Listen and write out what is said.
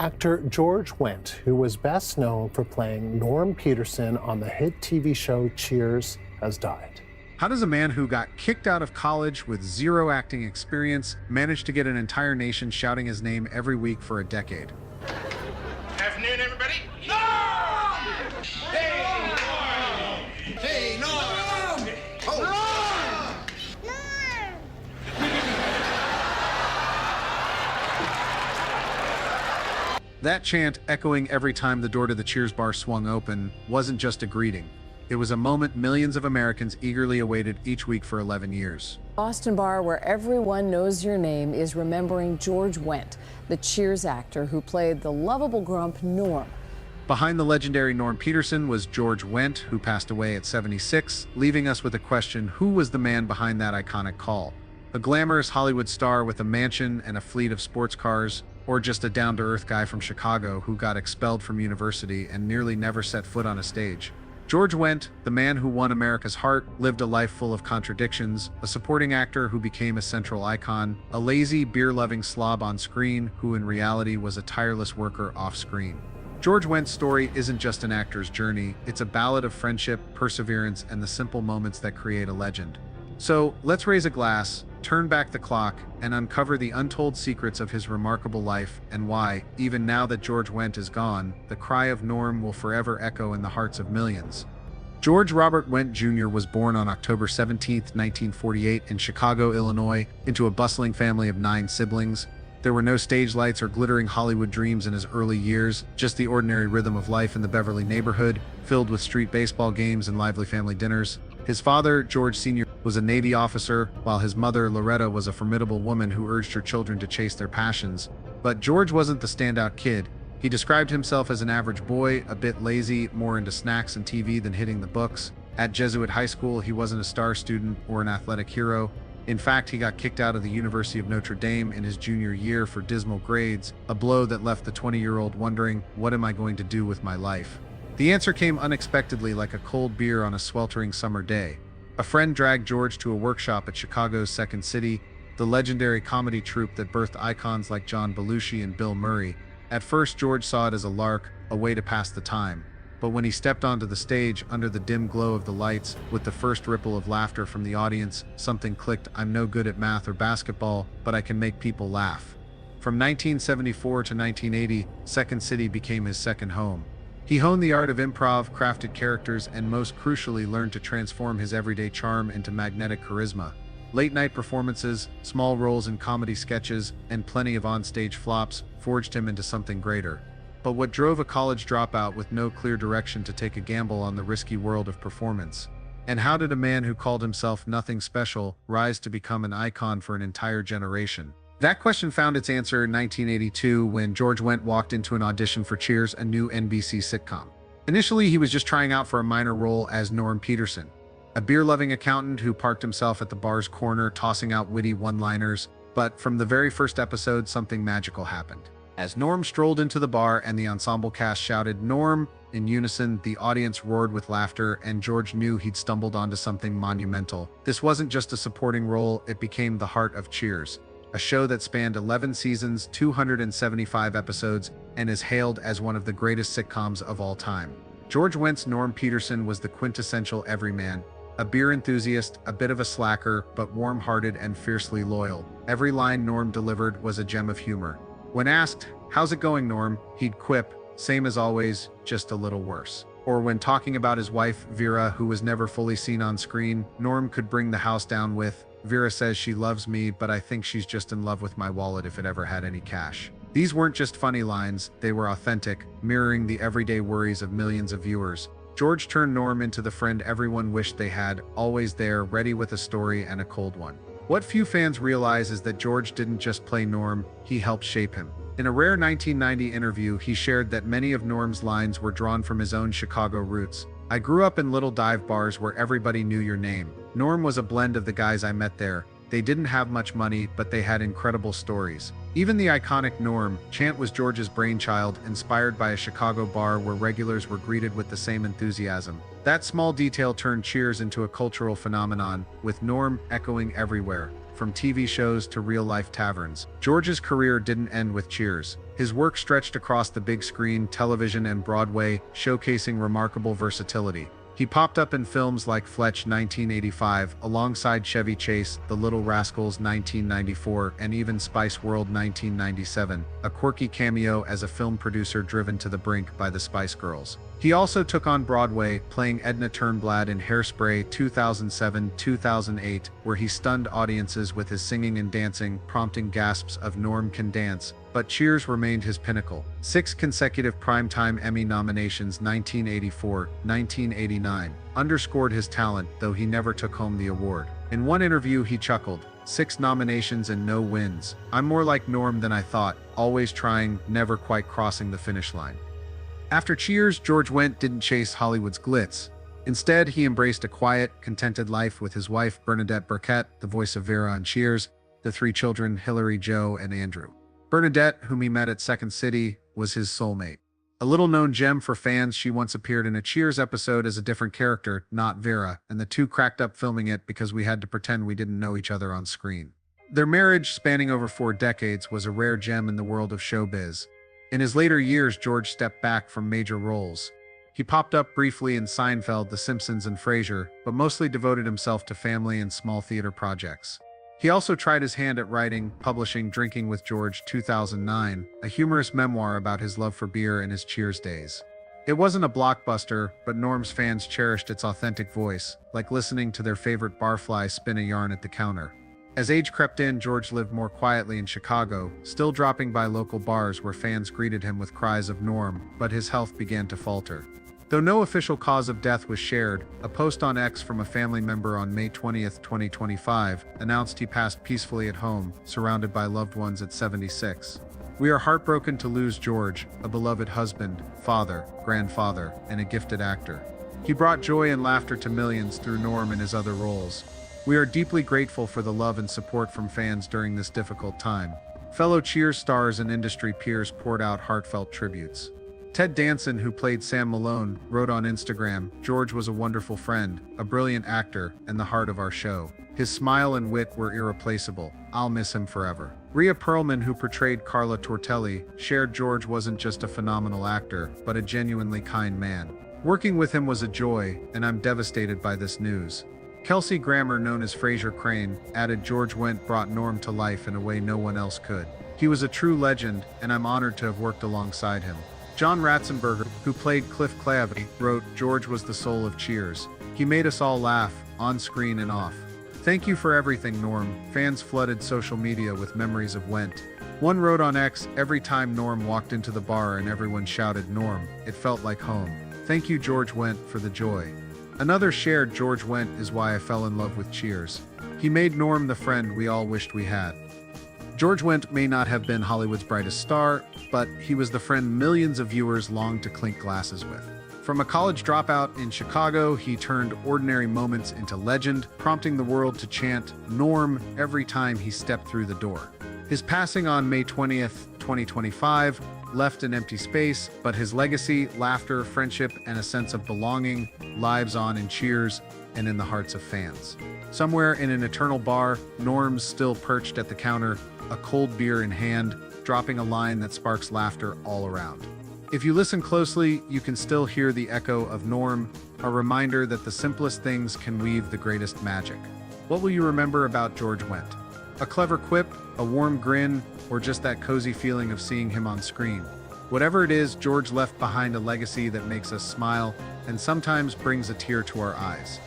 Actor George Wendt, who was best known for playing Norm Peterson on the hit TV show Cheers, has died. How does a man who got kicked out of college with zero acting experience manage to get an entire nation shouting his name every week for a decade? Afternoon, everybody. Norm! Hey, Norm! Hey, Norm! Oh! That chant, echoing every time the door to the Cheers bar swung open, wasn't just a greeting. It was a moment millions of Americans eagerly awaited each week for 11 years. Boston bar where everyone knows your name is remembering George Wendt, the Cheers actor who played the lovable grump Norm. Behind the legendary Norm Peterson was George Wendt, who passed away at 76, leaving us with a question: who was the man behind that iconic call? A glamorous Hollywood star with a mansion and a fleet of sports cars, or just a down-to-earth guy from Chicago who got expelled from university and nearly never set foot on a stage? George Wendt, the man who won America's heart, lived a life full of contradictions, a supporting actor who became a central icon, a lazy, beer-loving slob on screen who in reality was a tireless worker off-screen. George Wendt's story isn't just an actor's journey, it's a ballad of friendship, perseverance, and the simple moments that create a legend. So, let's raise a glass, turn back the clock, and uncover the untold secrets of his remarkable life and why, even now that George Wendt is gone, the cry of Norm will forever echo in the hearts of millions. George Robert Wendt Jr. was born on October 17, 1948 in Chicago, Illinois, into a bustling family of 9 siblings. There were no stage lights or glittering Hollywood dreams in his early years, just the ordinary rhythm of life in the Beverly neighborhood, filled with street baseball games and lively family dinners. His father, George Sr., was a Navy officer, while his mother, Loretta, was a formidable woman who urged her children to chase their passions. But George wasn't the standout kid. He described himself as an average boy, a bit lazy, more into snacks and TV than hitting the books. At Jesuit High School, he wasn't a star student or an athletic hero. In fact, he got kicked out of the University of Notre Dame in his junior year for dismal grades, a blow that left the 20-year-old wondering, what am I going to do with my life? The answer came unexpectedly, like a cold beer on a sweltering summer day. A friend dragged George to a workshop at Chicago's Second City, the legendary comedy troupe that birthed icons like John Belushi and Bill Murray. At first, George saw it as a lark, a way to pass the time. But when he stepped onto the stage, under the dim glow of the lights, with the first ripple of laughter from the audience, something clicked. I'm no good at math or basketball, but I can make people laugh. From 1974 to 1980, Second City became his second home. He honed the art of improv, crafted characters, and most crucially learned to transform his everyday charm into magnetic charisma. Late-night performances, small roles in comedy sketches, and plenty of on-stage flops forged him into something greater. But what drove a college dropout with no clear direction to take a gamble on the risky world of performance? And how did a man who called himself nothing special rise to become an icon for an entire generation? That question found its answer in 1982 when George Wendt walked into an audition for Cheers, a new NBC sitcom. Initially, he was just trying out for a minor role as Norm Peterson, a beer-loving accountant who parked himself at the bar's corner tossing out witty one-liners. But from the very first episode, something magical happened. As Norm strolled into the bar and the ensemble cast shouted, "Norm!" in unison, the audience roared with laughter, and George knew he'd stumbled onto something monumental. This wasn't just a supporting role, it became the heart of Cheers, a show that spanned 11 seasons, 275 episodes, and is hailed as one of the greatest sitcoms of all time. George Wendt's Norm Peterson was the quintessential everyman, a beer enthusiast, a bit of a slacker, but warm-hearted and fiercely loyal. Every line Norm delivered was a gem of humor. When asked, "How's it going, Norm?" he'd quip, "Same as always, just a little worse." Or when talking about his wife, Vera, who was never fully seen on screen, Norm could bring the house down with, "Vera says she loves me, but I think she's just in love with my wallet if it ever had any cash." These weren't just funny lines, they were authentic, mirroring the everyday worries of millions of viewers. George turned Norm into the friend everyone wished they had, always there, ready with a story and a cold one. What few fans realize is that George didn't just play Norm, he helped shape him. In a rare 1990 interview, he shared that many of Norm's lines were drawn from his own Chicago roots. "I grew up in little dive bars where everybody knew your name. Norm was a blend of the guys I met there. They didn't have much money, but they had incredible stories." Even the iconic Norm chant was George's brainchild, inspired by a Chicago bar where regulars were greeted with the same enthusiasm. That small detail turned Cheers into a cultural phenomenon, with Norm echoing everywhere. from TV shows to real-life taverns. George's career didn't end with Cheers. His work stretched across the big screen, television, and Broadway, showcasing remarkable versatility. He popped up in films like Fletch 1985, alongside Chevy Chase, The Little Rascals 1994, and even Spice World 1997, a quirky cameo as a film producer driven to the brink by the Spice Girls. He also took on Broadway, playing Edna Turnblad in Hairspray 2007-2008, where he stunned audiences with his singing and dancing, prompting gasps of "Norm can dance." But Cheers remained his pinnacle. 6 consecutive Primetime Emmy nominations 1984, 1989, underscored his talent, though he never took home the award. In one interview he chuckled, "6 nominations and no wins. I'm more like Norm than I thought, always trying, never quite crossing the finish line." After Cheers, George Wendt didn't chase Hollywood's glitz. Instead, he embraced a quiet, contented life with his wife Bernadette Burkett, the voice of Vera on Cheers, the 3 children Hillary, Joe, and Andrew. Bernadette, whom he met at Second City, was his soulmate. A little-known gem for fans, she once appeared in a Cheers episode as a different character, not Vera, and the two cracked up filming it because we had to pretend we didn't know each other on screen. Their marriage, spanning over 4 decades, was a rare gem in the world of showbiz. In his later years, George stepped back from major roles. He popped up briefly in Seinfeld, The Simpsons, and Frasier, but mostly devoted himself to family and small theater projects. He also tried his hand at writing, publishing Drinking with George 2009, a humorous memoir about his love for beer and his Cheers days. It wasn't a blockbuster, but Norm's fans cherished its authentic voice, like listening to their favorite barfly spin a yarn at the counter. As age crept in, George lived more quietly in Chicago, still dropping by local bars where fans greeted him with cries of "Norm," but his health began to falter. Though no official cause of death was shared, a post on X from a family member on May 20, 2025, announced he passed peacefully at home, surrounded by loved ones at 76. "We are heartbroken to lose George, a beloved husband, father, grandfather, and a gifted actor. He brought joy and laughter to millions through Norm and his other roles. We are deeply grateful for the love and support from fans during this difficult time." Fellow Cheers stars and industry peers poured out heartfelt tributes. Ted Danson, who played Sam Malone, wrote on Instagram, "George was a wonderful friend, a brilliant actor, and the heart of our show. His smile and wit were irreplaceable. I'll miss him forever." Rhea Perlman, who portrayed Carla Tortelli, shared George wasn't just a phenomenal actor, but a genuinely kind man. "Working with him was a joy, and I'm devastated by this news." Kelsey Grammer, known as Frasier Crane, added, "George Wendt brought Norm to life in a way no one else could. He was a true legend, and I'm honored to have worked alongside him." John Ratzenberger, who played Cliff Clavey, wrote, "George was the soul of Cheers. He made us all laugh, on screen and off. Thank you for everything, Norm." Fans flooded social media with memories of Wendt. One wrote on X, "Every time Norm walked into the bar and everyone shouted 'Norm,' it felt like home. Thank you, George Wendt, for the joy." Another shared, "George Wendt is why I fell in love with Cheers. He made Norm the friend we all wished we had." George Wendt may not have been Hollywood's brightest star, but he was the friend millions of viewers longed to clink glasses with. From a college dropout in Chicago, he turned ordinary moments into legend, prompting the world to chant "Norm" every time he stepped through the door. His passing on May 20th, 2025, left an empty space, but his legacy, laughter, friendship, and a sense of belonging lives on in Cheers and in the hearts of fans. Somewhere in an eternal bar, Norm's still perched at the counter, a cold beer in hand, dropping a line that sparks laughter all around. If you listen closely, you can still hear the echo of Norm, a reminder that the simplest things can weave the greatest magic. What will you remember about George Wendt? A clever quip, a warm grin, or just that cozy feeling of seeing him on screen? Whatever it is, George left behind a legacy that makes us smile and sometimes brings a tear to our eyes.